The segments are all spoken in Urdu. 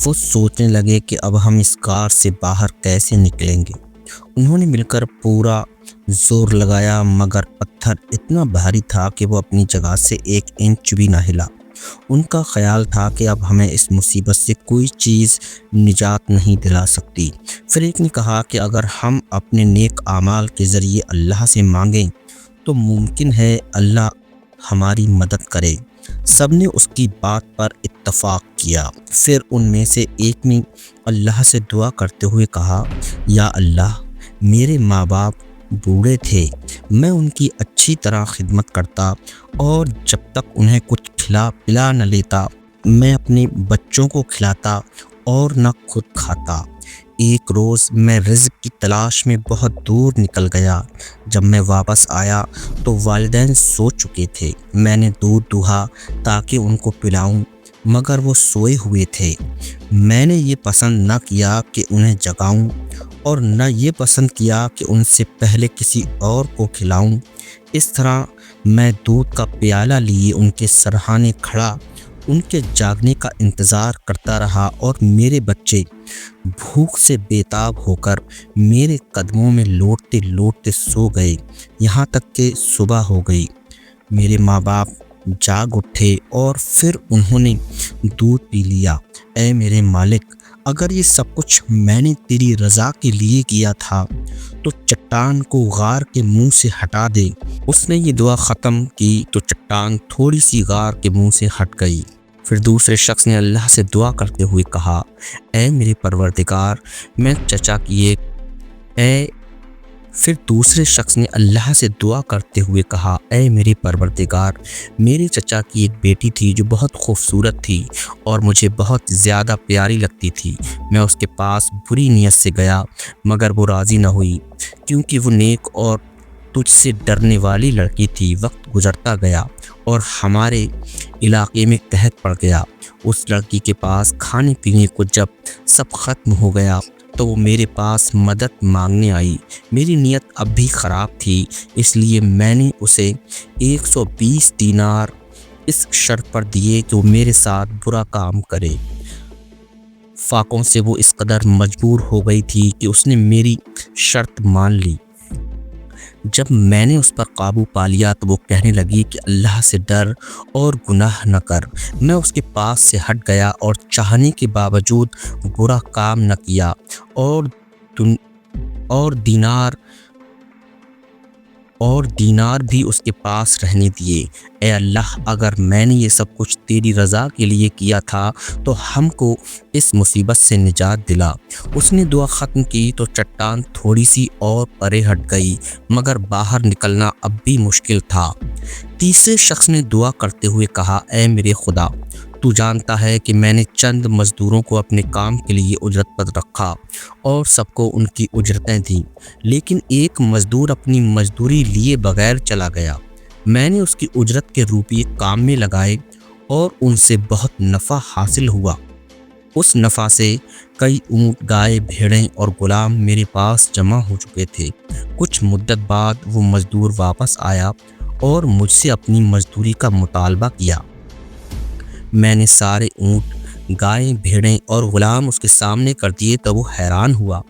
وہ سوچنے لگے کہ اب ہم اس غار سے باہر کیسے نکلیں گے۔ انہوں نے مل کر پورا زور لگایا مگر پتھر اتنا بھاری تھا کہ وہ اپنی جگہ سے 1 انچ بھی نہ ہلا۔ ان کا خیال تھا کہ اب ہمیں اس مصیبت سے کوئی چیز نجات نہیں دلا سکتی۔ پھر ایک نے کہا کہ اگر ہم اپنے نیک اعمال کے ذریعے اللہ سے مانگیں تو ممکن ہے اللہ ہماری مدد کرے۔ سب نے اس کی بات پر اتفاق کیا۔ پھر ان میں سے ایک نے اللہ سے دعا کرتے ہوئے کہا، یا اللہ، میرے ماں باپ بوڑھے تھے، میں ان کی اچھی طرح خدمت کرتا اور جب تک انہیں کچھ کھلا پلا نہ لیتا میں اپنے بچوں کو کھلاتا اور نہ خود کھاتا۔ ایک روز میں رزق کی تلاش میں بہت دور نکل گیا۔ جب میں واپس آیا تو والدین سو چکے تھے۔ میں نے دودھ دوہا تاکہ ان کو پلاؤں مگر وہ سوئے ہوئے تھے۔ میں نے یہ پسند نہ کیا کہ انہیں جگاؤں اور نہ یہ پسند کیا کہ ان سے پہلے کسی اور کو کھلاؤں۔ اس طرح میں دودھ کا پیالہ لیے ان کے سرہانے کھڑا ان کے جاگنے کا انتظار کرتا رہا اور میرے بچے بھوک سے بےتاب ہو کر میرے قدموں میں لوٹتے لوٹتے سو گئے یہاں تک کہ صبح ہو گئی۔ میرے ماں باپ جاگ اٹھے اور پھر انہوں نے دودھ پی لیا۔ اے میرے مالک، اگر یہ سب کچھ میں نے تیری رضا کے لیے کیا تھا تو چٹان کو غار کے منہ سے ہٹا دے۔ اس نے یہ دعا ختم کی تو چٹان تھوڑی سی غار کے منہ سے ہٹ گئی۔ پھر دوسرے شخص نے اللہ سے دعا کرتے ہوئے کہا، اے میرے پروردگار، میں چچا کی ایک پھر دوسرے شخص نے اللہ سے دعا کرتے ہوئے کہا، اے میرے پروردگار، میرے چچا کی ایک بیٹی تھی جو بہت خوبصورت تھی اور مجھے بہت زیادہ پیاری لگتی تھی۔ میں اس کے پاس بری نیت سے گیا مگر وہ راضی نہ ہوئی کیونکہ وہ نیک اور تجھ سے ڈرنے والی لڑکی تھی۔ وقت گزرتا گیا اور ہمارے علاقے میں قحط پڑ گیا۔ اس لڑکی کے پاس کھانے پینے کو جب سب ختم ہو گیا تو وہ میرے پاس مدد مانگنے آئی۔ میری نیت اب بھی خراب تھی، اس لیے میں نے اسے 120 دینار اس شرط پر دیے کہ وہ میرے ساتھ برا کام کرے۔ فاقوں سے وہ اس قدر مجبور ہو گئی تھی کہ اس نے میری شرط مان لی۔ جب میں نے اس پر قابو پا لیا تو وہ کہنے لگی کہ اللہ سے ڈر اور گناہ نہ کر۔ میں اس کے پاس سے ہٹ گیا اور چاہنے کے باوجود برا کام نہ کیا اور دینار بھی اس کے پاس رہنے دیے۔ اے اللہ، اگر میں نے یہ سب کچھ تیری رضا کے لیے کیا تھا تو ہم کو اس مصیبت سے نجات دلا۔ اس نے دعا ختم کی تو چٹان تھوڑی سی اور پرے ہٹ گئی مگر باہر نکلنا اب بھی مشکل تھا۔ تیسرے شخص نے دعا کرتے ہوئے کہا، اے میرے خدا، تو جانتا ہے کہ میں نے چند مزدوروں کو اپنے کام کے لیے اجرت پر رکھا اور سب کو ان کی اجرتیں دیں، لیکن ایک مزدور اپنی مزدوری لیے بغیر چلا گیا۔ میں نے اس کی اجرت کے روپیے کام میں لگائے اور ان سے بہت نفع حاصل ہوا۔ اس نفع سے کئی اونٹ، گائے، بھیڑیں اور غلام میرے پاس جمع ہو چکے تھے۔ کچھ مدت بعد وہ مزدور واپس آیا اور مجھ سے اپنی مزدوری کا مطالبہ کیا۔ میں نے سارے اونٹ، گائیں، بھیڑیں اور غلام اس کے سامنے کر دیے تو وہ حیران ہوا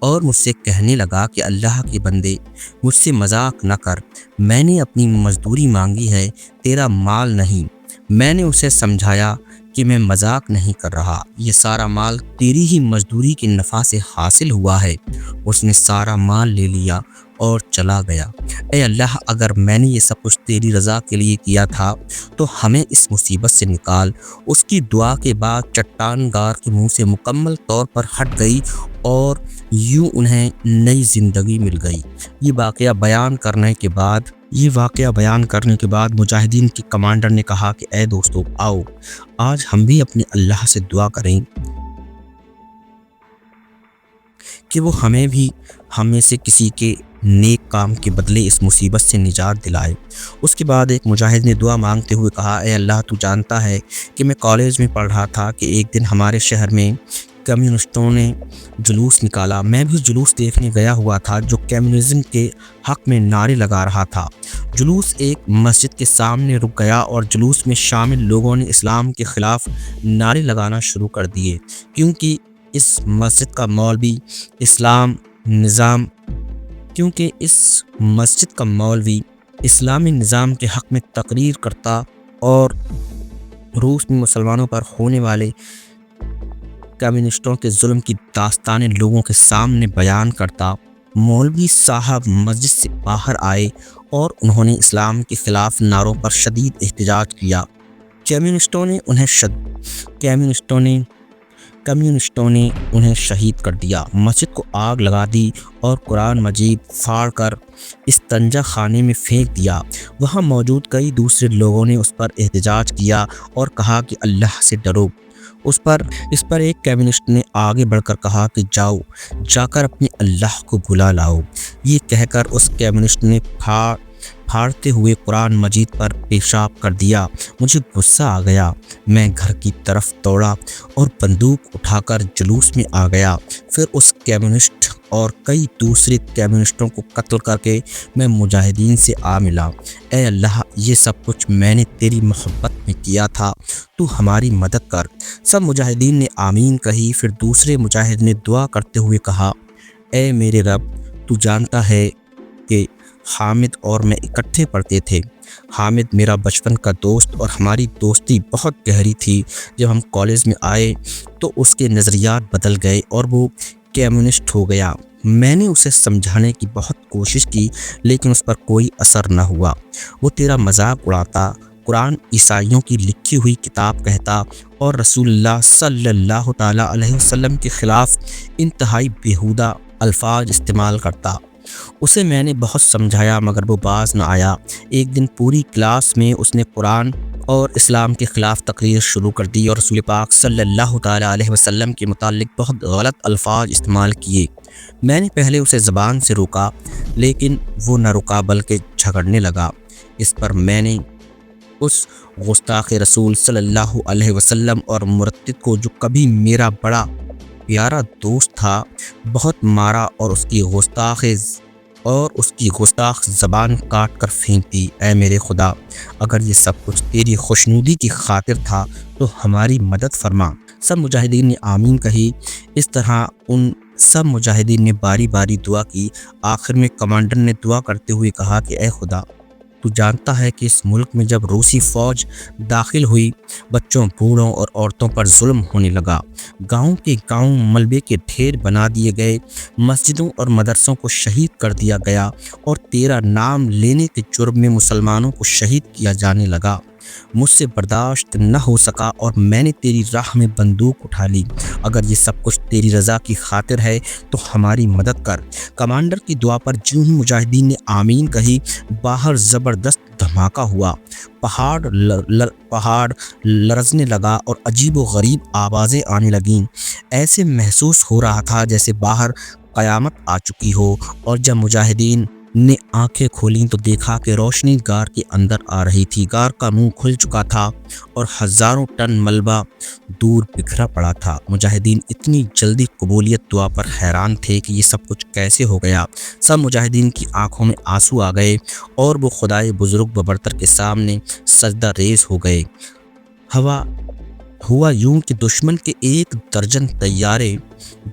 اور مجھ سے کہنے لگا کہ اللہ کے بندے، مجھ سے مذاق نہ کر، میں نے اپنی مزدوری مانگی ہے، تیرا مال نہیں۔ میں نے اسے سمجھایا کہ میں مذاق نہیں کر رہا، یہ سارا مال تیری ہی مزدوری کے نفع سے حاصل ہوا ہے۔ اس نے سارا مال لے لیا اور چلا گیا۔ اے اللہ، اگر میں نے یہ سب کچھ تیری رضا کے لیے کیا تھا تو ہمیں اس مصیبت سے نکال۔ اس کی دعا کے بعد چٹان غار کے منہ سے مکمل طور پر ہٹ گئی اور یوں انہیں نئی زندگی مل گئی۔ یہ واقعہ بیان کرنے کے بعد مجاہدین کے کمانڈر نے کہا کہ اے دوستو، آؤ آج ہم بھی اپنے اللہ سے دعا کریں کہ وہ ہمیں بھی ہم میں سے کسی کے نیک کام کے بدلے اس مصیبت سے نجات دلائے۔ اس کے بعد ایک مجاہد نے دعا مانگتے ہوئے کہا، اے اللہ، تو جانتا ہے کہ میں کالج میں پڑھ رہا تھا کہ ایک دن ہمارے شہر میں کمیونسٹوں نے جلوس نکالا۔ میں بھی جلوس دیکھنے گیا ہوا تھا جو کمیونزم کے حق میں نعرے لگا رہا تھا۔ جلوس ایک مسجد کے سامنے رک گیا اور جلوس میں شامل لوگوں نے اسلام کے خلاف نعرے لگانا شروع کر دیے، کیونکہ اس مسجد کا مولوی اسلامی نظام کے حق میں تقریر کرتا اور روس میں مسلمانوں پر ہونے والے کمیونسٹوں کے ظلم کی داستانیں لوگوں کے سامنے بیان کرتا۔ مولوی صاحب مسجد سے باہر آئے اور انہوں نے اسلام کے خلاف نعروں پر شدید احتجاج کیا۔ کمیونسٹوں نے انہیں شہید کر دیا، مسجد کو آگ لگا دی اور قرآن مجید پھاڑ کر استنجا خانے میں پھینک دیا۔ وہاں موجود کئی دوسرے لوگوں نے اس پر احتجاج کیا اور کہا کہ اللہ سے ڈرو۔ اس پر ایک کمیونسٹ نے آگے بڑھ کر کہا کہ جا کر اپنے اللہ کو بلا لاؤ۔ یہ کہہ کر اس کمیونسٹ نے پھاڑتے ہوئے قرآن مجید پر پیشاب کر دیا۔ مجھے غصہ آ گیا، میں گھر کی طرف دوڑا اور بندوق اٹھا کر جلوس میں آ گیا۔ پھر اس کمیونسٹ اور کئی دوسرے کمیونسٹوں کو قتل کر کے میں مجاہدین سے آ ملا۔ اے اللہ، یہ سب کچھ میں نے تیری محبت میں کیا تھا، تو ہماری مدد کر۔ سب مجاہدین نے آمین کہی۔ پھر دوسرے مجاہد نے دعا کرتے ہوئے کہا، اے میرے رب، تو جانتا ہے کہ حامد اور میں اکٹھے پڑھتے تھے۔ حامد میرا بچپن کا دوست اور ہماری دوستی بہت گہری تھی۔ جب ہم کالج میں آئے تو اس کے نظریات بدل گئے اور وہ کمیونسٹ ہو گیا۔ میں نے اسے سمجھانے کی بہت کوشش کی لیکن اس پر کوئی اثر نہ ہوا۔ وہ تیرا مذاق اڑاتا، قرآن عیسائیوں کی لکھی ہوئی کتاب کہتا اور رسول اللہ صلی اللہ تعالیٰ علیہ وسلم کے خلاف انتہائی بیہودہ الفاظ استعمال کرتا۔ اسے میں نے بہت سمجھایا مگر وہ باز نہ آیا۔ ایک دن پوری کلاس میں اس نے قرآن اور اسلام کے خلاف تقریر شروع کر دی اور رسول پاک صلی اللہ تعالیٰ علیہ وسلم کے متعلق بہت غلط الفاظ استعمال کیے۔ میں نے پہلے اسے زبان سے روکا لیکن وہ نہ رکا بلکہ جھگڑنے لگا۔ اس پر میں نے اس گستاخ رسول صلی اللہ علیہ وسلم اور مرتد کو، جو کبھی میرا بڑا پیارا دوست تھا، بہت مارا اور اس کی گستاخ زبان کاٹ کر پھینک دی۔ اے میرے خدا، اگر یہ سب کچھ تیری خوشنودی کی خاطر تھا تو ہماری مدد فرما۔ سب مجاہدین نے آمین کہی۔ اس طرح ان سب مجاہدین نے باری باری دعا کی۔ آخر میں کمانڈر نے دعا کرتے ہوئے کہا کہ اے خدا، تو جانتا ہے کہ اس ملک میں جب روسی فوج داخل ہوئی، بچوں، بوڑھوں اور عورتوں پر ظلم ہونے لگا۔ گاؤں کے گاؤں ملبے کے ڈھیر بنا دیے گئے، مسجدوں اور مدرسوں کو شہید کر دیا گیا اور تیرا نام لینے کے جرم میں مسلمانوں کو شہید کیا جانے لگا۔ مجھ سے برداشت نہ ہو سکا اور میں نے تیری راہ میں بندوق اٹھا لی۔ اگر یہ سب کچھ تیری رضا کی خاطر ہے تو ہماری مدد کر۔ کمانڈر کی دعا پر جوں ہی مجاہدین نے آمین کہی، باہر زبردست دھماکہ ہوا، پہاڑ لرزنے لگا اور عجیب و غریب آوازیں آنے لگیں۔ ایسے محسوس ہو رہا تھا جیسے باہر قیامت آ چکی ہو، اور جب مجاہدین نے آنکھیں کھولیں تو دیکھا کہ روشنی غار کے اندر آ رہی تھی۔ غار کا منہ کھل چکا تھا اور ہزاروں ٹن ملبہ دور بکھرا پڑا تھا۔ مجاہدین اتنی جلدی قبولیت دعا پر حیران تھے کہ یہ سب کچھ کیسے ہو گیا۔ سب مجاہدین کی آنکھوں میں آنسو آ گئے اور وہ خدائے بزرگ و برتر کے سامنے سجدہ ریز ہو گئے۔ ہوا یوں کہ دشمن کے 1 درجن طیارے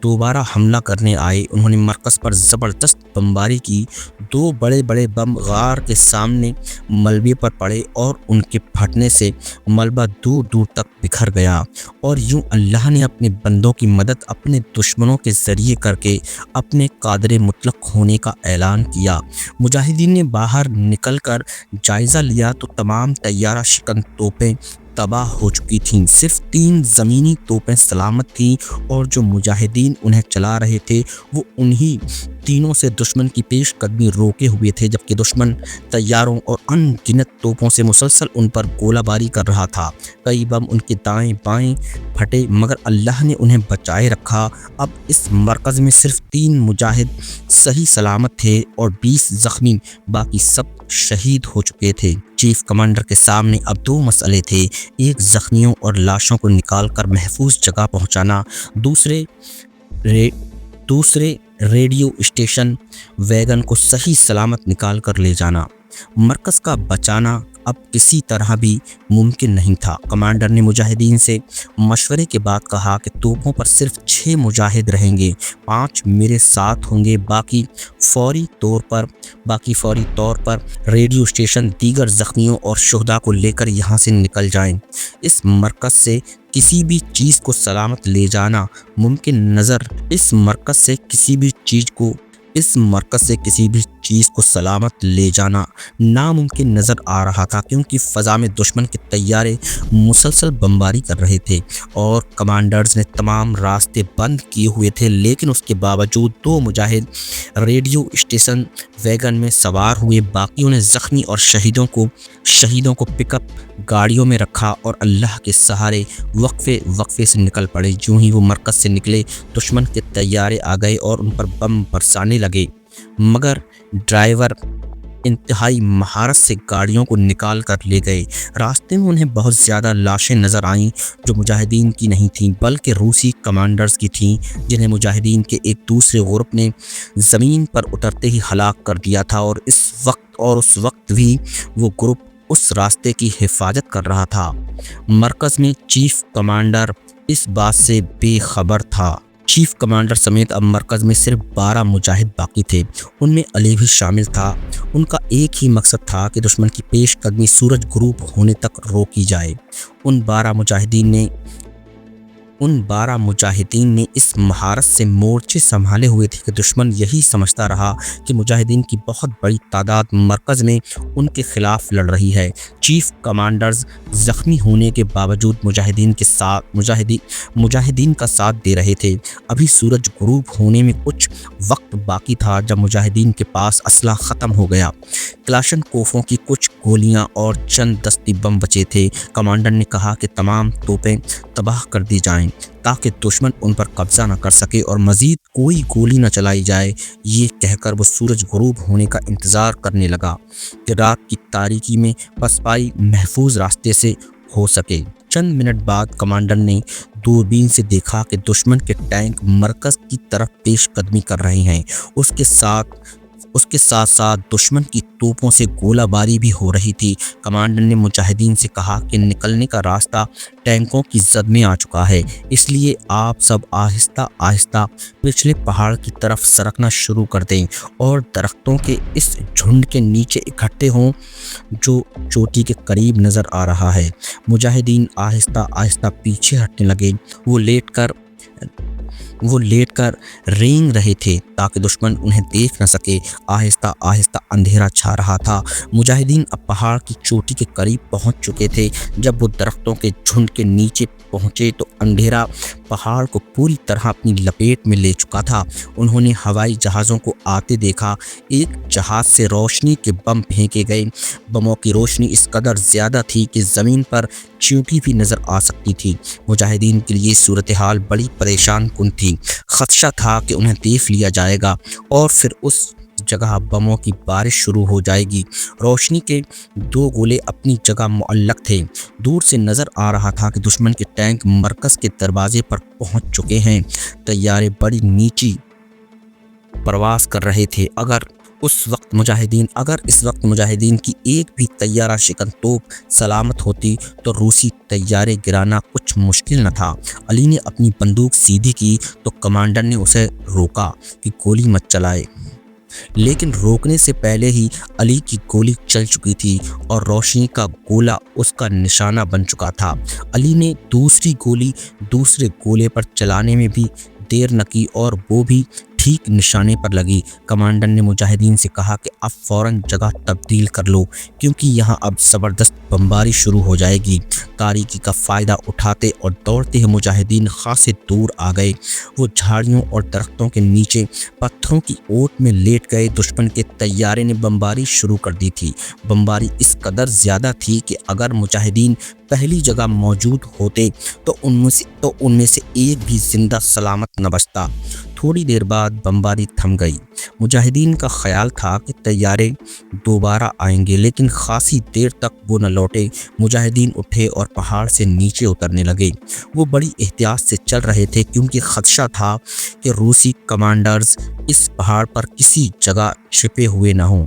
دوبارہ حملہ کرنے آئے۔ انہوں نے مرکز پر زبردست بمباری کی۔ 2 بڑے بڑے بم غار کے سامنے ملبے پر پڑے اور ان کے پھٹنے سے ملبہ دور دور تک بکھر گیا، اور یوں اللہ نے اپنے بندوں کی مدد اپنے دشمنوں کے ذریعے کر کے اپنے قادر مطلق ہونے کا اعلان کیا۔ مجاہدین نے باہر نکل کر جائزہ لیا تو تمام طیارہ شکن توپیں تباہ ہو چکی تھیں۔ صرف 3 زمینی توپیں سلامت تھیں اور جو مجاہدین انہیں چلا رہے تھے وہ انہی تینوں سے دشمن کی پیش قدمی روکے ہوئے تھے، جبکہ دشمن طیاروں اور ان گنت توپوں سے مسلسل ان پر گولہ باری کر رہا تھا۔ کئی بم ان کے دائیں بائیں پھٹے مگر اللہ نے انہیں بچائے رکھا۔ اب اس مرکز میں صرف 3 مجاہد صحیح سلامت تھے اور 20 زخمی، باقی سب شہید ہو چکے تھے۔ چیف کمانڈر کے سامنے اب 2 مسئلے تھے، ایک زخمیوں اور لاشوں کو نکال کر محفوظ جگہ پہنچانا، دوسرے ریڈیو اسٹیشن ویگن کو صحیح سلامت نکال کر لے جانا۔ مرکز کا بچانا اب کسی طرح بھی ممکن نہیں تھا۔ کمانڈر نے مجاہدین سے مشورے کے بعد کہا کہ توپوں پر صرف 6 مجاہد رہیں گے، 5 میرے ساتھ ہوں گے، باقی فوری طور پر ریڈیو اسٹیشن دیگر زخمیوں اور شہداء کو لے کر یہاں سے نکل جائیں۔ اس مرکز سے کسی بھی چیز کو سلامت لے جانا ناممکن نظر آ رہا تھا، کیونکہ فضا میں دشمن کے طیارے مسلسل بمباری کر رہے تھے اور کمانڈرز نے تمام راستے بند کیے ہوئے تھے، لیکن اس کے باوجود 2 مجاہد ریڈیو اسٹیشن ویگن میں سوار ہوئے، باقیوں نے زخمی اور شہیدوں کو پک اپ گاڑیوں میں رکھا اور اللہ کے سہارے وقفے سے نکل پڑے۔ جو ہی وہ مرکز سے نکلے، دشمن کے طیارے آ گئے اور ان پر بم برسانے لگے، مگر ڈرائیور انتہائی مہارت سے گاڑیوں کو نکال کر لے گئے۔ راستے میں انہیں بہت زیادہ لاشیں نظر آئیں جو مجاہدین کی نہیں تھیں بلکہ روسی کمانڈرز کی تھیں، جنہیں مجاہدین کے ایک دوسرے گروپ نے زمین پر اترتے ہی ہلاک کر دیا تھا، اور اس وقت بھی وہ گروپ اس راستے کی حفاظت کر رہا تھا۔ مرکز میں چیف کمانڈر اس بات سے بے خبر تھا۔ چیف کمانڈر سمیت اب مرکز میں صرف 12 مجاہد باقی تھے، ان میں علی بھی شامل تھا۔ ان کا ایک ہی مقصد تھا کہ دشمن کی پیش قدمی سورج غروب ہونے تک روکی جائے۔ ان 12 مجاہدین نے اس مہارت سے مورچے سنبھالے ہوئے تھے کہ دشمن یہی سمجھتا رہا کہ مجاہدین کی بہت بڑی تعداد مرکز میں ان کے خلاف لڑ رہی ہے۔ چیف کمانڈرز زخمی ہونے کے باوجود مجاہدین کا ساتھ دے رہے تھے۔ ابھی سورج غروب ہونے میں کچھ وقت باقی تھا جب مجاہدین کے پاس اسلحہ ختم ہو گیا۔ کلاشن کوفوں کی کچھ گولیاں اور چند دستی بم بچے تھے۔ کمانڈر نے کہا کہ تمام توپیں تباہ کر دی جائیں تاکہ دشمن ان پر قبضہ نہ کر سکے اور مزید کوئی گولی نہ چلائی جائے۔ یہ کہہ کر وہ سورج غروب ہونے کا انتظار کرنے لگا کہ رات کی تاریکی میں پسپائی محفوظ راستے سے ہو سکے۔ چند منٹ بعد کمانڈر نے دوربین سے دیکھا کہ دشمن کے ٹینک مرکز کی طرف پیش قدمی کر رہے ہیں۔ اس کے ساتھ ساتھ دشمن کی توپوں سے گولہ باری بھی ہو رہی تھی۔ کمانڈر نے مجاہدین سے کہا کہ نکلنے کا راستہ ٹینکوں کی زد میں آ چکا ہے، اس لیے آپ سب آہستہ آہستہ پچھلے پہاڑ کی طرف سرکنا شروع کر دیں اور درختوں کے اس جھنڈ کے نیچے اکٹھے ہوں جو چوٹی کے قریب نظر آ رہا ہے۔ مجاہدین آہستہ آہستہ پیچھے ہٹنے لگے۔ وہ لیٹ کر رینگ رہے تھے تاکہ دشمن انہیں دیکھ نہ سکے۔ آہستہ آہستہ اندھیرا چھا رہا تھا۔ مجاہدین اب پہاڑ کی چوٹی کے قریب پہنچ چکے تھے۔ جب وہ درختوں کے جھنڈ کے نیچے پہنچے تو اندھیرا پہاڑ کو پوری طرح اپنی لپیٹ میں لے چکا تھا۔ انہوں نے ہوائی جہازوں کو آتے دیکھا۔ ایک جہاز سے روشنی کے بم پھینکے گئے۔ بموں کی روشنی اس قدر زیادہ تھی کہ زمین پر چیونٹی بھی نظر آ سکتی تھی۔ مجاہدین کے لیے صورتحال بڑی پریشان کن تھی۔ خدشہ تھا کہ انہیں دیکھ لیا جائے گا اور پھر اس جگہ بموں کی بارش شروع ہو جائے گی۔ روشنی کے 2 گولے اپنی جگہ معلق تھے۔ دور سے نظر آ رہا تھا کہ دشمن کے ٹینک مرکز کے دروازے پر پہنچ چکے ہیں۔ طیارے بڑی نیچی پرواز کر رہے تھے۔ اگر اس وقت مجاہدین کی ایک بھی طیارہ شکن توپ سلامت ہوتی تو روسی طیارے گرانا کچھ مشکل نہ تھا۔ علی نے اپنی بندوق سیدھی کی تو کمانڈر نے اسے روکا کہ گولی مت چلائے، لیکن روکنے سے پہلے ہی علی کی گولی چل چکی تھی اور روشنی کا گولہ اس کا نشانہ بن چکا تھا۔ علی نے دوسری گولی دوسرے گولے پر چلانے میں بھی دیر نہ کی اور وہ بھی ٹھیک نشانے پر لگی۔ کمانڈر نے مجاہدین سے کہا کہ اب فوراً جگہ تبدیل کر لو کیونکہ یہاں اب زبردست بمباری شروع ہو جائے گی۔ تاریکی کا فائدہ اٹھاتے اور دوڑتے ہوئے مجاہدین خاصے دور آ گئے۔ وہ جھاڑیوں اور درختوں کے نیچے پتھروں کی اوٹ میں لیٹ گئے۔ دشمن کے طیارے نے بمباری شروع کر دی تھی۔ بمباری اس قدر زیادہ تھی کہ اگر مجاہدین پہلی جگہ موجود ہوتے تو ان میں سے ایک بھی زندہ سلامت نہ بچتا۔ تھوڑی دیر بعد بمباری تھم گئی۔ مجاہدین کا خیال تھا کہ طیارے دوبارہ آئیں گے، لیکن خاصی دیر تک وہ نہ لوٹے۔ مجاہدین اٹھے اور پہاڑ سے نیچے اترنے لگے۔ وہ بڑی احتیاط سے چل رہے تھے کیونکہ خدشہ تھا کہ روسی کمانڈرز اس پہاڑ پر کسی جگہ چھپے ہوئے نہ ہوں۔